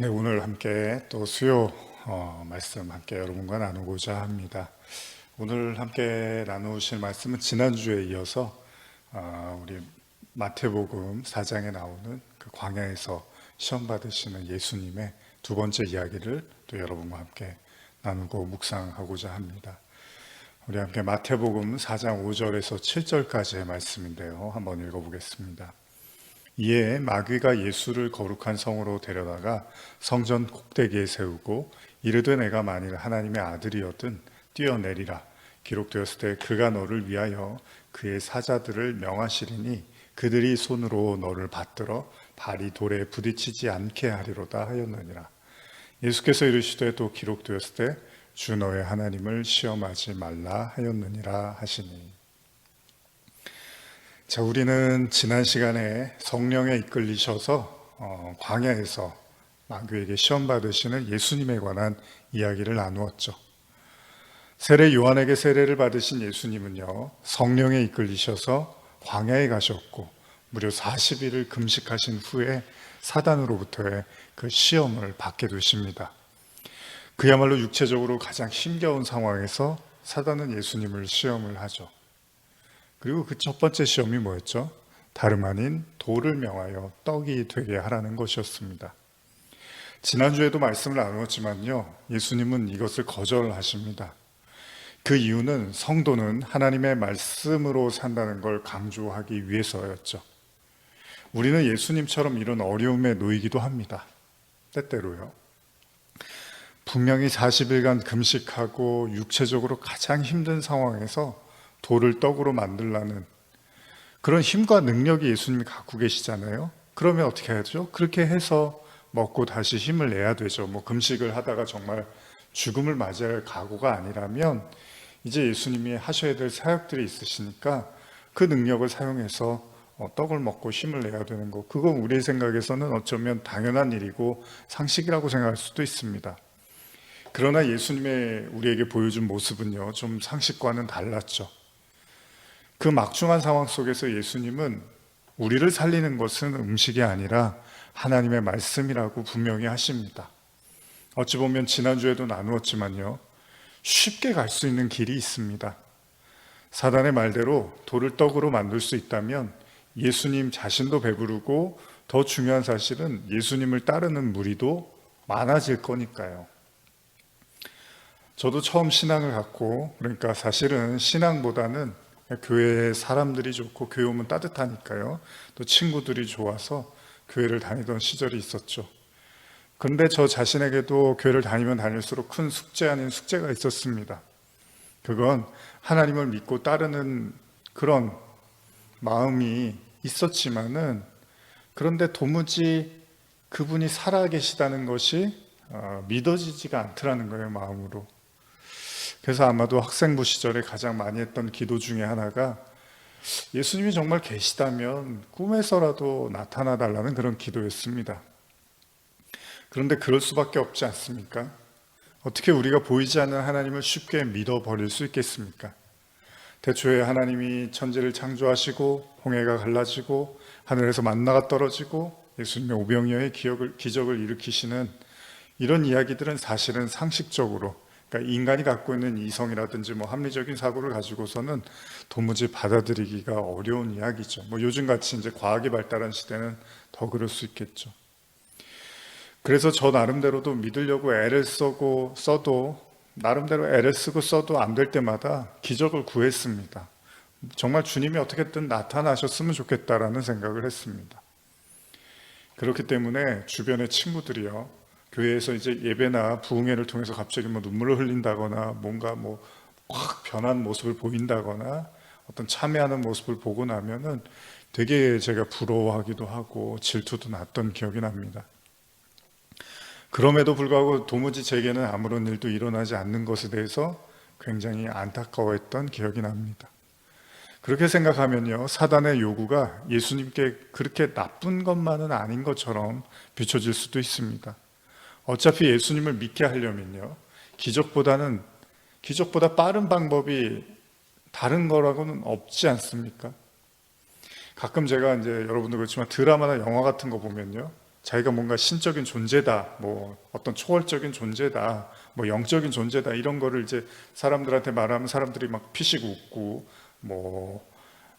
네, 오늘 함께 또 수요 말씀 함께 여러분과 나누고자 합니다. 오늘 함께 나누실 말씀은 지난주에 이어서 우리 마태복음 4장에 나오는 그 광야에서 시험 받으시는 예수님의 두 번째 이야기를 또 여러분과 함께 나누고 묵상하고자 합니다. 우리 함께 마태복음 4장 5절에서 7절까지의 말씀인데요. 한번 읽어보겠습니다. 이에 마귀가 예수를 거룩한 성으로 데려다가 성전 꼭대기에 세우고 이르되 내가 만일 하나님의 아들이었든 뛰어내리라. 기록되었을 때 그가 너를 위하여 그의 사자들을 명하시리니 그들이 손으로 너를 받들어 발이 돌에 부딪히지 않게 하리로다 하였느니라. 예수께서 이르시되 또 기록되었을 때 주 너의 하나님을 시험하지 말라 하였느니라 하시니. 자, 우리는 지난 시간에 성령에 이끌리셔서 광야에서 마귀에게 시험 받으시는 예수님에 관한 이야기를 나누었죠. 세례 요한에게 세례를 받으신 예수님은요, 성령에 이끌리셔서 광야에 가셨고 무려 40일을 금식하신 후에 사단으로부터의 그 시험을 받게 되십니다. 그야말로 육체적으로 가장 힘겨운 상황에서 사단은 예수님을 시험을 하죠. 그리고 그 첫 번째 시험이 뭐였죠? 다름 아닌 돌을 명하여 떡이 되게 하라는 것이었습니다. 지난주에도 말씀을 나누었지만요, 예수님은 이것을 거절하십니다. 그 이유는 성도는 하나님의 말씀으로 산다는 걸 강조하기 위해서였죠. 우리는 예수님처럼 이런 어려움에 놓이기도 합니다. 때때로요. 분명히 40일간 금식하고 육체적으로 가장 힘든 상황에서 돌을 떡으로 만들라는 그런 힘과 능력이 예수님이 갖고 계시잖아요. 그러면 어떻게 해야죠? 그렇게 해서 먹고 다시 힘을 내야 되죠. 금식을 하다가 정말 죽음을 맞이할 각오가 아니라면 이제 예수님이 하셔야 될 사역들이 있으시니까 그 능력을 사용해서 떡을 먹고 힘을 내야 되는 거, 그건 우리의 생각에서는 어쩌면 당연한 일이고 상식이라고 생각할 수도 있습니다. 그러나 예수님의 우리에게 보여준 모습은요, 좀 상식과는 달랐죠. 그 막중한 상황 속에서 예수님은 우리를 살리는 것은 음식이 아니라 하나님의 말씀이라고 분명히 하십니다. 어찌 보면 지난주에도 나누었지만요, 쉽게 갈 수 있는 길이 있습니다. 사단의 말대로 돌을 떡으로 만들 수 있다면 예수님 자신도 배부르고 더 중요한 사실은 예수님을 따르는 무리도 많아질 거니까요. 저도 처음 신앙을 갖고, 그러니까 사실은 신앙보다는 교회에 사람들이 좋고 교회 오면 따뜻하니까요, 또 친구들이 좋아서 교회를 다니던 시절이 있었죠. 그런데 저 자신에게도 교회를 다니면 다닐수록 큰 숙제 아닌 숙제가 있었습니다. 그건 하나님을 믿고 따르는 그런 마음이 있었지만은, 그런데 도무지 그분이 살아계시다는 것이 믿어지지가 않더라는 거예요, 마음으로. 그래서 아마도 학생부 시절에 가장 많이 했던 기도 중에 하나가 예수님이 정말 계시다면 꿈에서라도 나타나 달라는 그런 기도였습니다. 그런데 그럴 수밖에 없지 않습니까? 어떻게 우리가 보이지 않는 하나님을 쉽게 믿어버릴 수 있겠습니까? 태초에 하나님이 천지를 창조하시고 홍해가 갈라지고 하늘에서 만나가 떨어지고 예수님의 오병이어의 기적을 일으키시는 이런 이야기들은 사실은 상식적으로, 그러니까 인간이 갖고 있는 이성이라든지 합리적인 사고를 가지고서는 도무지 받아들이기가 어려운 이야기죠. 요즘같이 이제 과학이 발달한 시대는 더 그럴 수 있겠죠. 그래서 저 나름대로도 믿으려고 애를 써도 나름대로 애를 쓰고 써도 안 될 때마다 기적을 구했습니다. 정말 주님이 어떻게든 나타나셨으면 좋겠다라는 생각을 했습니다. 그렇기 때문에 주변의 친구들이요, 교회에서 이제 예배나 부흥회를 통해서 갑자기 눈물을 흘린다거나 뭔가 확 변한 모습을 보인다거나 어떤 참여하는 모습을 보고 나면은 되게 제가 부러워하기도 하고 질투도 났던 기억이 납니다. 그럼에도 불구하고 도무지 제게는 아무런 일도 일어나지 않는 것에 대해서 굉장히 안타까워했던 기억이 납니다. 그렇게 생각하면요, 사단의 요구가 예수님께 그렇게 나쁜 것만은 아닌 것처럼 비춰질 수도 있습니다. 어차피 예수님을 믿게 하려면요, 기적보다 빠른 방법이 다른 거라고는 없지 않습니까? 가끔 제가 이제 여러분도 그렇지만 드라마나 영화 같은 거 보면요, 자기가 뭔가 신적인 존재다, 뭐 어떤 초월적인 존재다, 뭐 영적인 존재다, 이런 거를 이제 사람들한테 말하면 사람들이 막 피식 웃고 뭐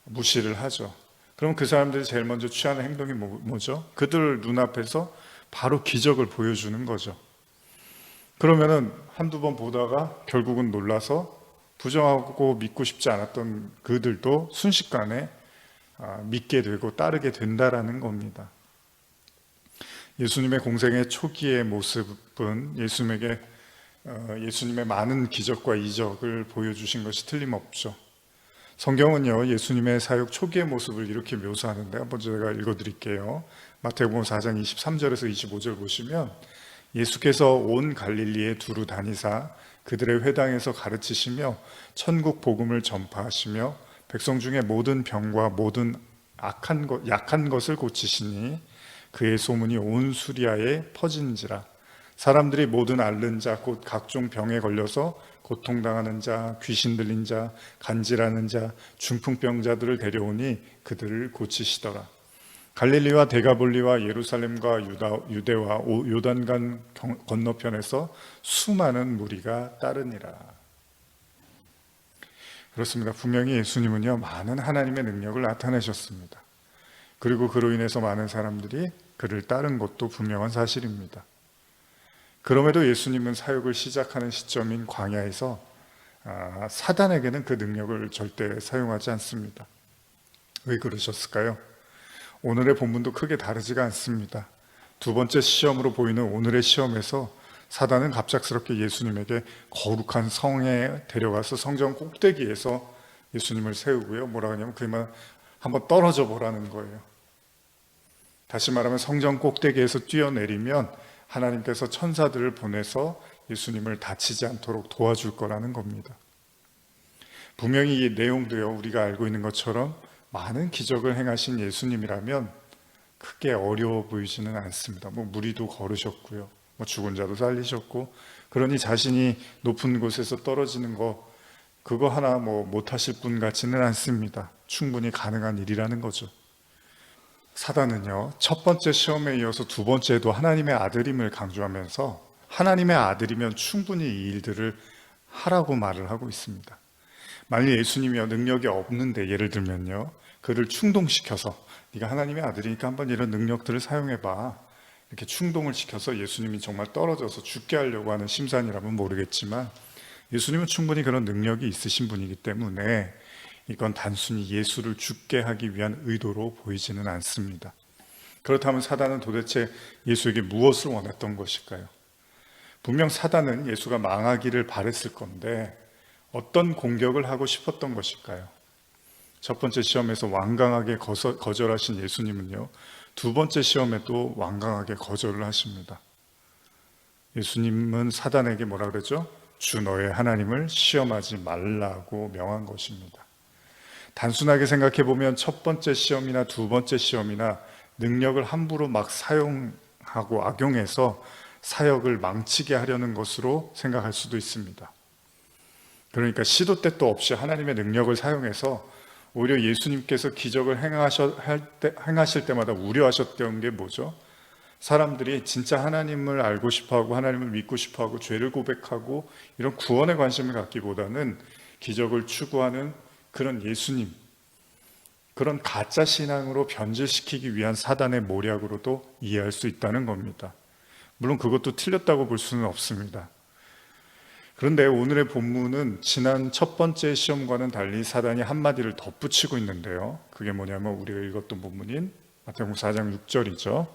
무시를 하죠. 그럼 그 사람들이 제일 먼저 취하는 행동이 뭐죠? 그들 눈앞에서 바로 기적을 보여주는 거죠. 그러면은 한두 번 보다가 결국은 놀라서 부정하고 믿고 싶지 않았던 그들도 순식간에 믿게 되고 따르게 된다라는 겁니다. 예수님의 공생의 초기의 모습은 예수님의 많은 기적과 이적을 보여주신 것이 틀림없죠. 성경은요, 예수님의 사역 초기의 모습을 이렇게 묘사하는데, 한번 제가 읽어드릴게요. 마태복음 4장 23절에서 25절 보시면, 예수께서 온 갈릴리에 두루 다니사 그들의 회당에서 가르치시며 천국 복음을 전파하시며 백성 중에 모든 병과 모든 약한 것을 고치시니 그의 소문이 온 수리아에 퍼진지라. 사람들이 모든 앓는 자 곧 각종 병에 걸려서 고통당하는 자, 귀신 들린 자, 간질하는 자, 중풍병자들을 데려오니 그들을 고치시더라. 갈릴리와 데가볼리와 예루살렘과 유대와 요단강 건너편에서 수많은 무리가 따르니라. 그렇습니다. 분명히 예수님은요, 많은 하나님의 능력을 나타내셨습니다. 그리고 그로 인해서 많은 사람들이 그를 따른 것도 분명한 사실입니다. 그럼에도 예수님은 사역을 시작하는 시점인 광야에서 사단에게는 그 능력을 절대 사용하지 않습니다. 왜 그러셨을까요? 오늘의 본문도 크게 다르지가 않습니다. 두 번째 시험으로 보이는 오늘의 시험에서 사단은 갑작스럽게 예수님에게 거룩한 성에 데려가서 성전 꼭대기에서 예수님을 세우고요. 뭐라고 하냐면 그만 한번 떨어져 보라는 거예요. 다시 말하면 성전 꼭대기에서 뛰어내리면 하나님께서 천사들을 보내서 예수님을 다치지 않도록 도와줄 거라는 겁니다. 분명히 이 내용도요, 우리가 알고 있는 것처럼 많은 기적을 행하신 예수님이라면 크게 어려워 보이지는 않습니다. 뭐 무리도 걸으셨고요, 뭐 죽은 자도 살리셨고, 그러니 자신이 높은 곳에서 떨어지는 그거 하나 뭐 못하실 분 같지는 않습니다. 충분히 가능한 일이라는 거죠. 사단은요, 첫 번째 시험에 이어서 두 번째도 하나님의 아들임을 강조하면서 하나님의 아들이면 충분히 이 일들을 하라고 말을 하고 있습니다. 만일 예수님이요, 능력이 없는데 예를 들면요, 그를 충동시켜서 네가 하나님의 아들이니까 한번 이런 능력들을 사용해봐, 이렇게 충동을 시켜서 예수님이 정말 떨어져서 죽게 하려고 하는 심산이라면 모르겠지만, 예수님은 충분히 그런 능력이 있으신 분이기 때문에 이건 단순히 예수를 죽게 하기 위한 의도로 보이지는 않습니다. 그렇다면 사단은 도대체 예수에게 무엇을 원했던 것일까요? 분명 사단은 예수가 망하기를 바랬을 건데 어떤 공격을 하고 싶었던 것일까요? 첫 번째 시험에서 완강하게 거절하신 예수님은요, 두 번째 시험에도 완강하게 거절을 하십니다. 예수님은 사단에게 뭐라 그랬죠? 주 너의 하나님을 시험하지 말라고 명한 것입니다. 단순하게 생각해 보면 첫 번째 시험이나 두 번째 시험이나 능력을 함부로 막 사용하고 악용해서 사역을 망치게 하려는 것으로 생각할 수도 있습니다. 그러니까 시도 때도 없이 하나님의 능력을 사용해서 오히려 예수님께서 기적을 행하실 때마다 우려하셨던 게 뭐죠? 사람들이 진짜 하나님을 알고 싶어하고 하나님을 믿고 싶어하고 죄를 고백하고 이런 구원에 관심을 갖기보다는 기적을 추구하는 그런 예수님, 그런 가짜 신앙으로 변질시키기 위한 사단의 모략으로도 이해할 수 있다는 겁니다. 물론 그것도 틀렸다고 볼 수는 없습니다. 그런데 오늘의 본문은 지난 첫 번째 시험과는 달리 사단이 한마디를 덧붙이고 있는데요, 그게 뭐냐면 우리가 읽었던 본문인 마태복음 4장 6절이죠.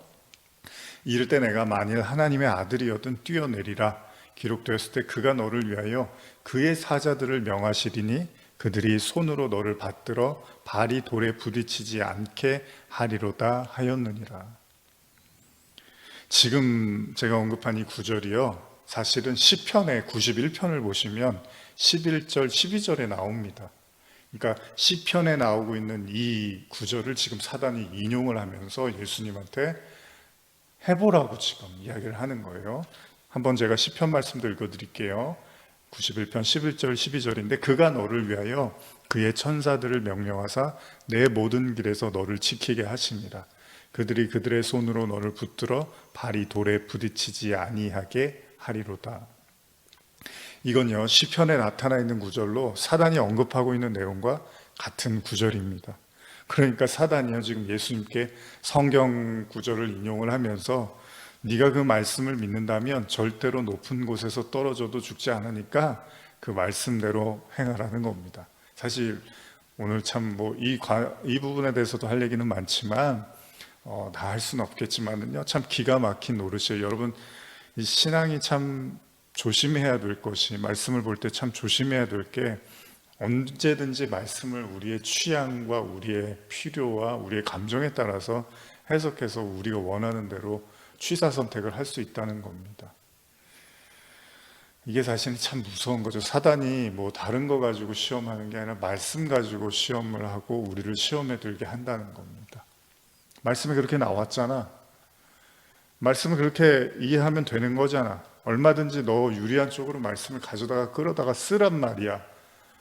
이를 때 내가 만일 하나님의 아들이었든 뛰어내리라 기록되었을 때 그가 너를 위하여 그의 사자들을 명하시리니 그들이 손으로 너를 받들어 발이 돌에 부딪히지 않게 하리로다 하였느니라. 지금 제가 언급한 이 구절이요, 사실은 시편의 91편을 보시면 11절, 12절에 나옵니다. 그러니까 시편에 나오고 있는 이 구절을 지금 사단이 인용을 하면서 예수님한테 해보라고 지금 이야기를 하는 거예요. 한번 제가 시편 말씀도 읽어드릴게요. 91편 11절 12절인데 그가 너를 위하여 그의 천사들을 명령하사 내 모든 길에서 너를 지키게 하시니라. 그들이 그들의 손으로 너를 붙들어 발이 돌에 부딪히지 아니하게 하리로다. 이건요, 시편에 나타나 있는 구절로 사단이 언급하고 있는 내용과 같은 구절입니다. 그러니까 사단이요, 지금 예수님께 성경 구절을 인용을 하면서 네가 그 말씀을 믿는다면 절대로 높은 곳에서 떨어져도 죽지 않으니까 그 말씀대로 행하라는 겁니다. 사실 오늘 참 이 부분에 대해서도 할 얘기는 많지만 다 할 수는 없겠지만은요, 참 기가 막힌 노릇이에요. 여러분, 이 신앙이 참 조심해야 될 것이, 말씀을 볼 때 참 조심해야 될 게, 언제든지 말씀을 우리의 취향과 우리의 필요와 우리의 감정에 따라서 해석해서 우리가 원하는 대로 취사 선택을 할 수 있다는 겁니다. 이게 사실은 참 무서운 거죠. 사단이 뭐 다른 거 가지고 시험하는 게 아니라 말씀 가지고 시험을 하고 우리를 시험에 들게 한다는 겁니다. 말씀이 그렇게 나왔잖아. 말씀을 그렇게 이해하면 되는 거잖아. 얼마든지 너 유리한 쪽으로 말씀을 가져다가 끌어다가 쓰란 말이야.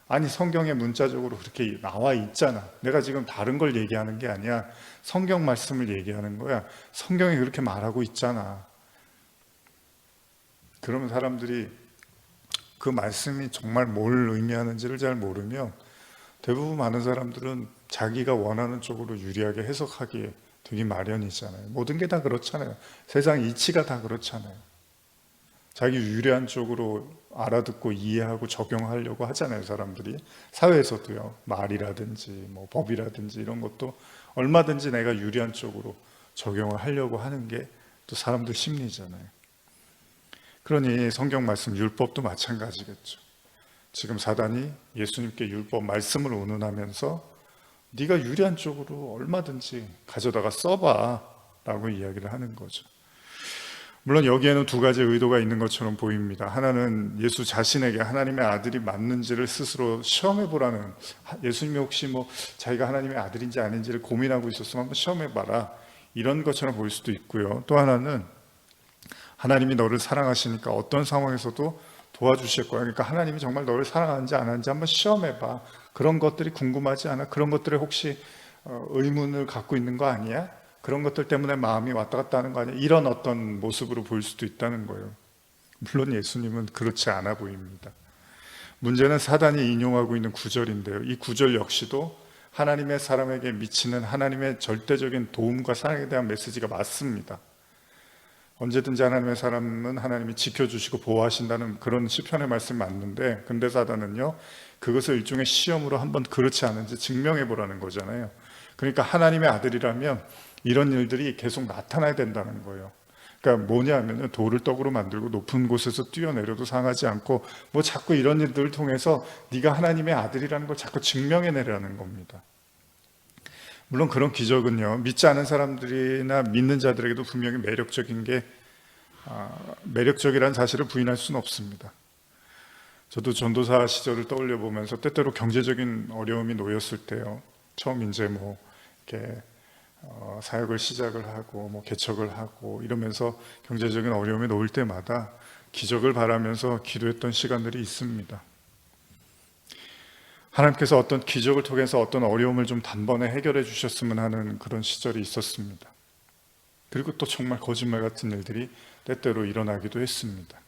아니, 성경에 문자적으로 그렇게 나와 있잖아. 내가 지금 다른 걸 얘기하는 게 아니야. 성경 말씀을 얘기하는 거야. 성경이 그렇게 말하고 있잖아. 그러면 사람들이 그 말씀이 정말 뭘 의미하는지를 잘 모르면 대부분 많은 사람들은 자기가 원하는 쪽으로 유리하게 해석하기에 되기 마련이잖아요. 모든 게 다 그렇잖아요. 세상 이치가 다 그렇잖아요. 자기 유리한 쪽으로 알아듣고 이해하고 적용하려고 하잖아요, 사람들이. 사회에서도요, 말이라든지 뭐 법이라든지 이런 것도 얼마든지 내가 유리한 쪽으로 적용을 하려고 하는 게 또 사람들 심리잖아요. 그러니 성경 말씀, 율법도 마찬가지겠죠. 지금 사단이 예수님께 율법 말씀을 운운하면서 네가 유리한 쪽으로 얼마든지 가져다가 써봐 라고 이야기를 하는 거죠. 물론 여기에는 두 가지 의도가 있는 것처럼 보입니다. 하나는 예수 자신에게 하나님의 아들이 맞는지를 스스로 시험해 보라는, 예수님이 혹시 뭐 자기가 하나님의 아들인지 아닌지를 고민하고 있었으면 한번 시험해 봐라, 이런 것처럼 보일 수도 있고요. 또 하나는 하나님이 너를 사랑하시니까 어떤 상황에서도 도와주실 거야. 그러니까 하나님이 정말 너를 사랑하는지 안 하는지 한번 시험해 봐. 그런 것들이 궁금하지 않아? 그런 것들에 혹시 의문을 갖고 있는 거 아니야? 그런 것들 때문에 마음이 왔다 갔다 하는 거 아니야? 이런 어떤 모습으로 보일 수도 있다는 거예요. 물론 예수님은 그렇지 않아 보입니다. 문제는 사단이 인용하고 있는 구절인데요, 이 구절 역시도 하나님의 사람에게 미치는 하나님의 절대적인 도움과 사랑에 대한 메시지가 맞습니다. 언제든지 하나님의 사람은 하나님이 지켜주시고 보호하신다는 그런 시편의 말씀이 맞는데, 근데 사단은요, 그것을 일종의 시험으로 한번 그렇지 않은지 증명해 보라는 거잖아요. 그러니까 하나님의 아들이라면 이런 일들이 계속 나타나야 된다는 거예요. 그러니까 뭐냐면 돌을 떡으로 만들고 높은 곳에서 뛰어내려도 상하지 않고 뭐 자꾸 이런 일들을 통해서 네가 하나님의 아들이라는 걸 자꾸 증명해내라는 겁니다. 물론 그런 기적은요, 믿지 않은 사람들이나 믿는 자들에게도 분명히 매력적이라는 사실을 부인할 수는 없습니다. 저도 전도사 시절을 떠올려 보면서 때때로 경제적인 어려움이 놓였을 때요, 처음 이제 뭐 이렇게 사역을 시작을 하고 뭐 개척을 하고 이러면서 경제적인 어려움이 놓일 때마다 기적을 바라면서 기도했던 시간들이 있습니다. 하나님께서 어떤 기적을 통해서 어떤 어려움을 좀 단번에 해결해 주셨으면 하는 그런 시절이 있었습니다. 그리고 또 정말 거짓말 같은 일들이 때때로 일어나기도 했습니다.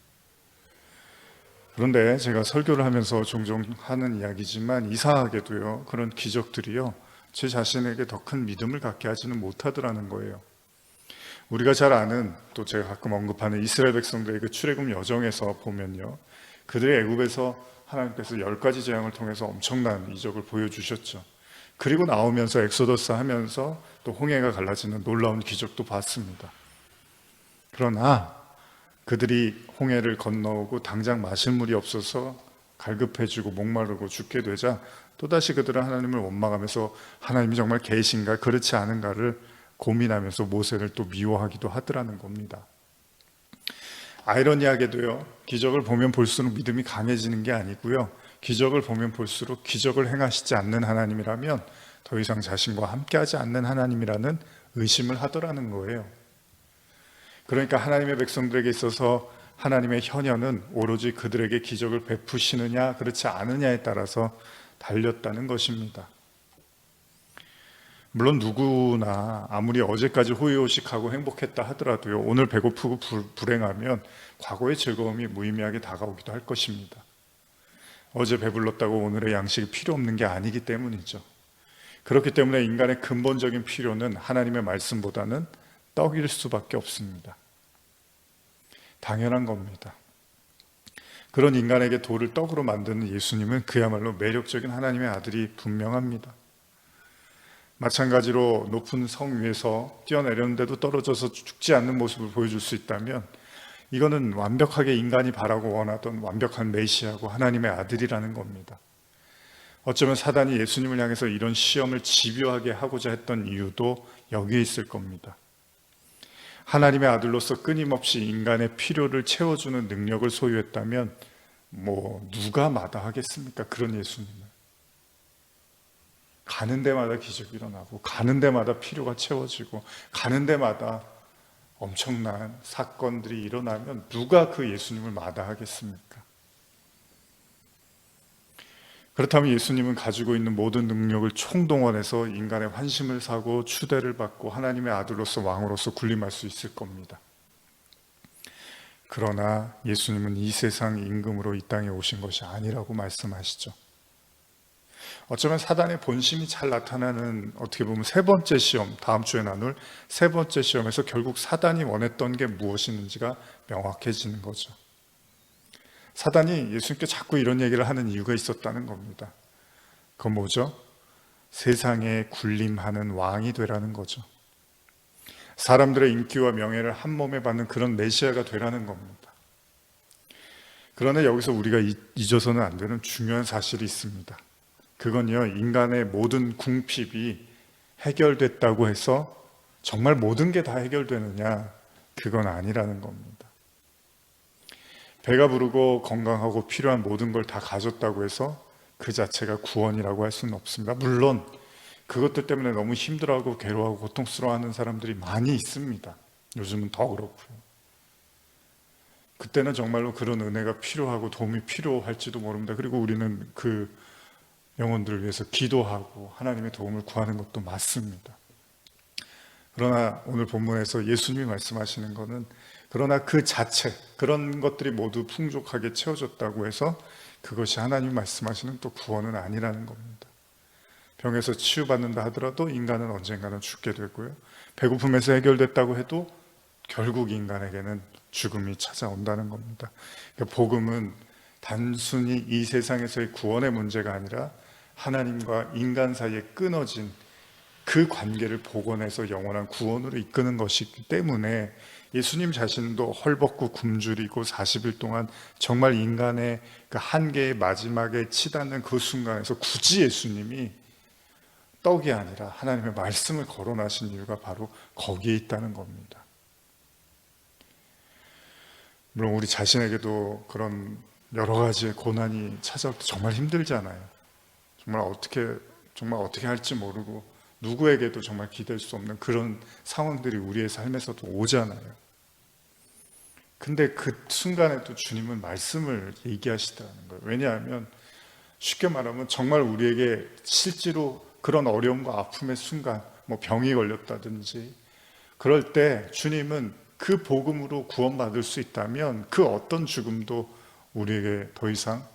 그런데 제가 설교를 하면서 종종 하는 이야기지만 이상하게도요, 그런 기적들이요, 제 자신에게 더 큰 믿음을 갖게 하지는 못하더라는 거예요. 우리가 잘 아는, 또 제가 가끔 언급하는 이스라엘 백성들의 그 출애굽 여정에서 보면요, 그들의 애굽에서 하나님께서 10가지 재앙을 통해서 엄청난 이적을 보여주셨죠. 그리고 나오면서 엑소더스 하면서 또 홍해가 갈라지는 놀라운 기적도 봤습니다. 그러나 그들이 홍해를 건너오고 당장 마실 물이 없어서 갈급해지고 목마르고 죽게 되자 또다시 그들은 하나님을 원망하면서 하나님이 정말 계신가 그렇지 않은가를 고민하면서 모세를 또 미워하기도 하더라는 겁니다. 아이러니하게도요, 기적을 보면 볼수록 믿음이 강해지는 게 아니고요, 기적을 보면 볼수록 기적을 행하시지 않는 하나님이라면 더 이상 자신과 함께하지 않는 하나님이라는 의심을 하더라는 거예요. 그러니까 하나님의 백성들에게 있어서 하나님의 현현은 오로지 그들에게 기적을 베푸시느냐 그렇지 않느냐에 따라서 달렸다는 것입니다. 물론 누구나 아무리 어제까지 호의호식하고 행복했다 하더라도요, 오늘 배고프고 불행하면 과거의 즐거움이 무의미하게 다가오기도 할 것입니다. 어제 배불렀다고 오늘의 양식이 필요 없는 게 아니기 때문이죠. 그렇기 때문에 인간의 근본적인 필요는 하나님의 말씀보다는 떡일 수밖에 없습니다. 당연한 겁니다. 그런 인간에게 돌을 떡으로 만드는 예수님은 그야말로 매력적인 하나님의 아들이 분명합니다. 마찬가지로 높은 성 위에서 뛰어내렸는데도 떨어져서 죽지 않는 모습을 보여줄 수 있다면 이거는 완벽하게 인간이 바라고 원하던 완벽한 메시아고 하나님의 아들이라는 겁니다. 어쩌면 사단이 예수님을 향해서 이런 시험을 집요하게 하고자 했던 이유도 여기에 있을 겁니다. 하나님의 아들로서 끊임없이 인간의 필요를 채워주는 능력을 소유했다면 누가 마다하겠습니까? 그런 예수님을. 가는 데마다 기적이 일어나고 가는 데마다 필요가 채워지고 가는 데마다 엄청난 사건들이 일어나면 누가 그 예수님을 마다하겠습니까? 그렇다면 예수님은 가지고 있는 모든 능력을 총동원해서 인간의 환심을 사고 추대를 받고 하나님의 아들로서 왕으로서 군림할 수 있을 겁니다. 그러나 예수님은 이 세상 임금으로 이 땅에 오신 것이 아니라고 말씀하시죠. 어쩌면 사단의 본심이 잘 나타나는 어떻게 보면 세 번째 시험, 다음 주에 나눌 세 번째 시험에서 결국 사단이 원했던 게 무엇이는지가 명확해지는 거죠. 사단이 예수님께 자꾸 이런 얘기를 하는 이유가 있었다는 겁니다. 그건 뭐죠? 세상에 군림하는 왕이 되라는 거죠. 사람들의 인기와 명예를 한 몸에 받는 그런 메시아가 되라는 겁니다. 그러나 여기서 우리가 잊어서는 안 되는 중요한 사실이 있습니다. 그건요, 인간의 모든 궁핍이 해결됐다고 해서 정말 모든 게 다 해결되느냐? 그건 아니라는 겁니다. 배가 부르고 건강하고 필요한 모든 걸 다 가졌다고 해서 그 자체가 구원이라고 할 수는 없습니다. 물론 그것들 때문에 너무 힘들어하고 괴로워하고 고통스러워하는 사람들이 많이 있습니다. 요즘은 더 그렇고요. 그때는 정말로 그런 은혜가 필요하고 도움이 필요할지도 모릅니다. 그리고 우리는 그 영혼들을 위해서 기도하고 하나님의 도움을 구하는 것도 맞습니다. 그러나 오늘 본문에서 예수님이 말씀하시는 것은 그러나 그 자체, 그런 것들이 모두 풍족하게 채워졌다고 해서 그것이 하나님이 말씀하시는 또 구원은 아니라는 겁니다. 병에서 치유받는다 하더라도 인간은 언젠가는 죽게 되고요. 배고픔에서 해결됐다고 해도 결국 인간에게는 죽음이 찾아온다는 겁니다. 그러니까 복음은 단순히 이 세상에서의 구원의 문제가 아니라 하나님과 인간 사이에 끊어진 그 관계를 복원해서 영원한 구원으로 이끄는 것이기 때문에 예수님 자신도 헐벗고 굶주리고 40일 동안 정말 인간의 그 한계의 마지막에 치닫는 그 순간에서 굳이 예수님이 떡이 아니라 하나님의 말씀을 거론하신 이유가 바로 거기에 있다는 겁니다. 물론 우리 자신에게도 그런 여러 가지의 고난이 찾아올 때 정말 힘들잖아요. 정말 어떻게 할지 모르고 누구에게도 정말 기댈 수 없는 그런 상황들이 우리의 삶에서도 오잖아요. 근데 그 순간에도 주님은 말씀을 얘기하시더라는 거예요. 왜냐하면 쉽게 말하면 정말 우리에게 실제로 그런 어려움과 아픔의 순간, 병이 걸렸다든지 그럴 때 주님은 그 복음으로 구원받을 수 있다면 그 어떤 죽음도 우리에게 더 이상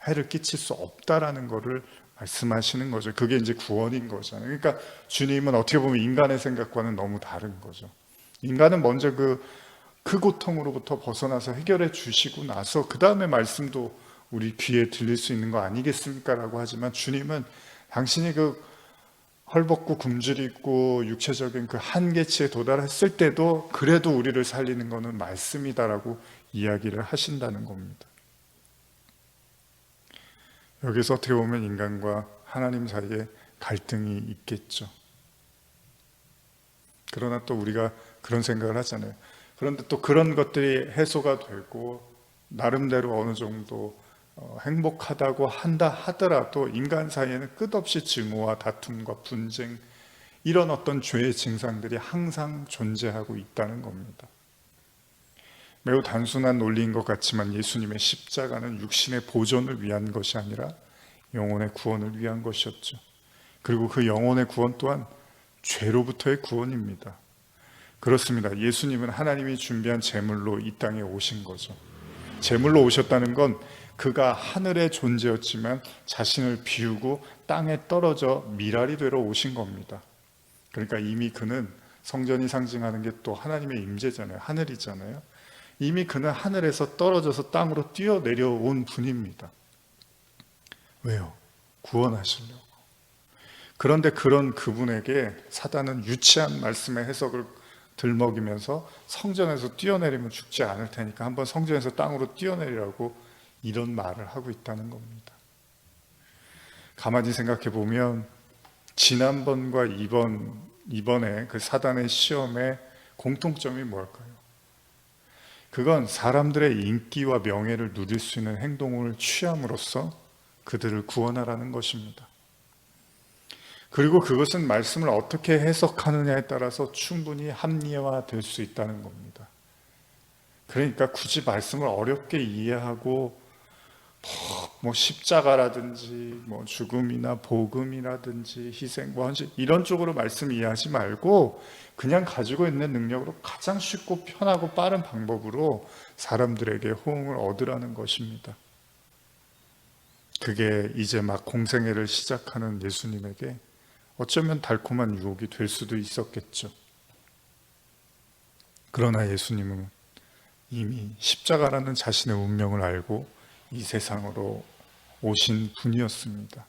해를 끼칠 수 없다라는 것을 말씀하시는 거죠. 그게 이제 구원인 거잖아요. 그러니까 주님은 어떻게 보면 인간의 생각과는 너무 다른 거죠. 인간은 먼저 그 고통으로부터 벗어나서 해결해 주시고 나서 그 다음에 말씀도 우리 귀에 들릴 수 있는 거 아니겠습니까? 라고 하지만 주님은 당신이 그 헐벗고 굶주리고 육체적인 그 한계치에 도달했을 때도 그래도 우리를 살리는 것은 말씀이다라고 이야기를 하신다는 겁니다. 여기서 어떻게 보면 인간과 하나님 사이에 갈등이 있겠죠. 그러나 또 우리가 그런 생각을 하잖아요. 그런데 또 그런 것들이 해소가 되고 나름대로 어느 정도 행복하다고 한다 하더라도 인간 사이에는 끝없이 증오와 다툼과 분쟁, 이런 어떤 죄의 증상들이 항상 존재하고 있다는 겁니다. 매우 단순한 논리인 것 같지만 예수님의 십자가는 육신의 보존을 위한 것이 아니라 영혼의 구원을 위한 것이었죠. 그리고 그 영혼의 구원 또한 죄로부터의 구원입니다. 그렇습니다. 예수님은 하나님이 준비한 제물로 이 땅에 오신 거죠. 제물로 오셨다는 건 그가 하늘의 존재였지만 자신을 비우고 땅에 떨어져 미랄이 되러 오신 겁니다. 그러니까 이미 그는, 성전이 상징하는 게 또 하나님의 임재잖아요. 하늘이잖아요. 이미 그는 하늘에서 떨어져서 땅으로 뛰어내려온 분입니다. 왜요? 구원하시려고. 그런데 그런 그분에게 사단은 유치한 말씀의 해석을 들먹이면서 성전에서 뛰어내리면 죽지 않을 테니까 한번 성전에서 땅으로 뛰어내리라고 이런 말을 하고 있다는 겁니다. 가만히 생각해 보면 지난번과 이번에 그 사단의 시험의 공통점이 뭘까요? 그건 사람들의 인기와 명예를 누릴 수 있는 행동을 취함으로써 그들을 구원하라는 것입니다. 그리고 그것은 말씀을 어떻게 해석하느냐에 따라서 충분히 합리화될 수 있다는 겁니다. 그러니까 굳이 말씀을 어렵게 이해하고 뭐 십자가라든지 뭐 죽음이나 복음이라든지 희생 이런 쪽으로 말씀 이해하지 말고 그냥 가지고 있는 능력으로 가장 쉽고 편하고 빠른 방법으로 사람들에게 호응을 얻으라는 것입니다. 그게 이제 막 공생애를 시작하는 예수님에게 어쩌면 달콤한 유혹이 될 수도 있었겠죠. 그러나 예수님은 이미 십자가라는 자신의 운명을 알고 이 세상으로 오신 분이었습니다.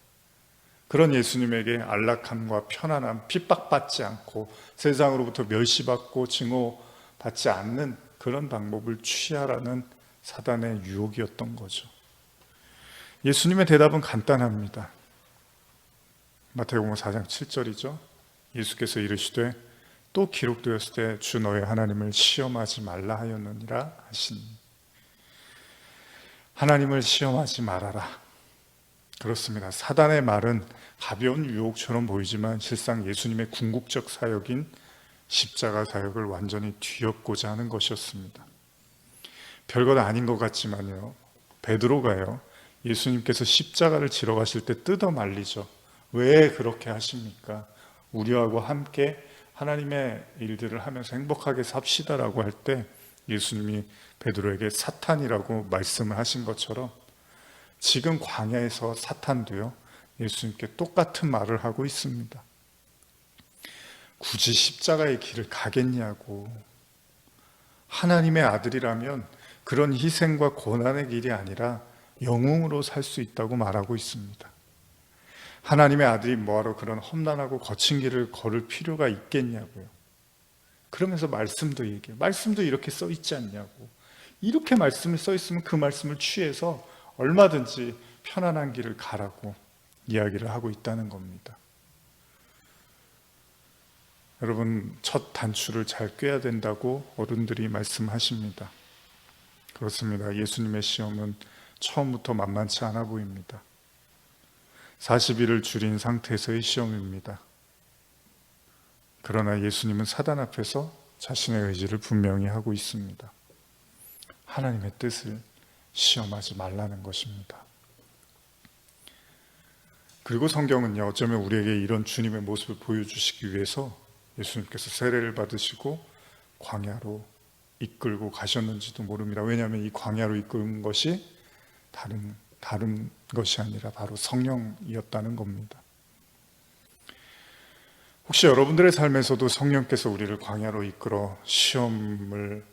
그런 예수님에게 안락함과 편안함, 핍박받지 않고 세상으로부터 멸시받고 증오받지 않는 그런 방법을 취하라는 사단의 유혹이었던 거죠. 예수님의 대답은 간단합니다. 마태복음 4장 7절이죠. 예수께서 이르시되 또 기록되었을 때 주 너의 하나님을 시험하지 말라 하였느니라 하시니. 하나님을 시험하지 말아라. 그렇습니다. 사단의 말은 가벼운 유혹처럼 보이지만 실상 예수님의 궁극적 사역인 십자가 사역을 완전히 뒤엎고자 하는 것이었습니다. 별것 아닌 것 같지만요, 베드로가요, 예수님께서 십자가를 지러 가실 때 뜯어 말리죠. 왜 그렇게 하십니까? 우리하고 함께 하나님의 일들을 하면서 행복하게 삽시다라고 할 때 예수님이 베드로에게 사탄이라고 말씀을 하신 것처럼 지금 광야에서 사탄도요, 예수님께 똑같은 말을 하고 있습니다. 굳이 십자가의 길을 가겠냐고. 하나님의 아들이라면 그런 희생과 고난의 길이 아니라 영웅으로 살 수 있다고 말하고 있습니다. 하나님의 아들이 뭐하러 그런 험난하고 거친 길을 걸을 필요가 있겠냐고요. 그러면서 말씀도 얘기해요. 말씀도 이렇게 써 있지 않냐고. 이렇게 말씀을 써 있으면 그 말씀을 취해서 얼마든지 편안한 길을 가라고 이야기를 하고 있다는 겁니다. 여러분, 첫 단추를 잘 꿰야 된다고 어른들이 말씀하십니다. 그렇습니다. 예수님의 시험은 처음부터 만만치 않아 보입니다. 40일을 줄인 상태에서의 시험입니다. 그러나 예수님은 사단 앞에서 자신의 의지를 분명히 하고 있습니다. 하나님의 뜻을 시험하지 말라는 것입니다. 그리고 성경은요, 어쩌면 우리에게 이런 주님의 모습을 보여주시기 위해서 예수님께서 세례를 받으시고 광야로 이끌고 가셨는지도 모릅니다. 왜냐하면 이 광야로 이끄는 것이 다른 것이 아니라 바로 성령이었다는 겁니다. 혹시 여러분들의 삶에서도 성령께서 우리를 광야로 이끌어 시험을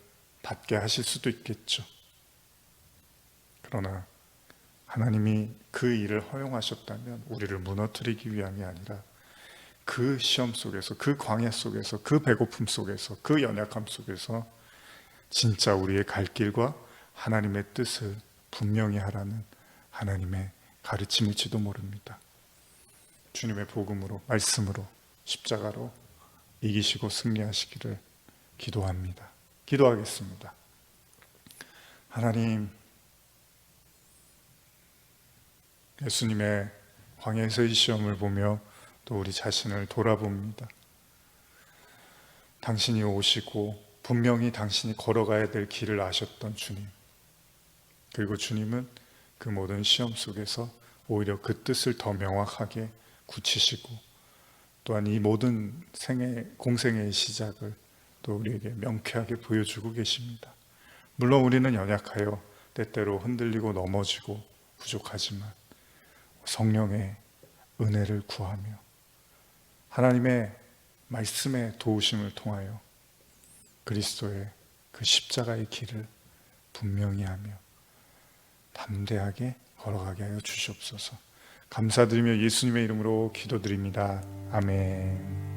받게 하실 수도 있겠죠. 그러나 하나님이 그 일을 허용하셨다면 우리를 무너뜨리기 위함이 아니라 그 시험 속에서, 그 광야 속에서, 그 배고픔 속에서, 그 연약함 속에서 진짜 우리의 갈 길과 하나님의 뜻을 분명히 하라는 하나님의 가르침일지도 모릅니다. 주님의 복음으로, 말씀으로, 십자가로 이기시고 승리하시기를 기도합니다. 기도하겠습니다. 하나님, 예수님의 광야에서의 시험을 보며 또 우리 자신을 돌아봅니다. 당신이 오시고 분명히 당신이 걸어가야 될 길을 아셨던 주님, 그리고 주님은 그 모든 시험 속에서 오히려 그 뜻을 더 명확하게 굳히시고 또한 이 모든 공생의 시작을 또 우리에게 명쾌하게 보여주고 계십니다. 물론 우리는 연약하여 때때로 흔들리고 넘어지고 부족하지만 성령의 은혜를 구하며 하나님의 말씀의 도우심을 통하여 그리스도의 그 십자가의 길을 분명히 하며 담대하게 걸어가게 하여 주시옵소서. 감사드리며 예수님의 이름으로 기도드립니다. 아멘.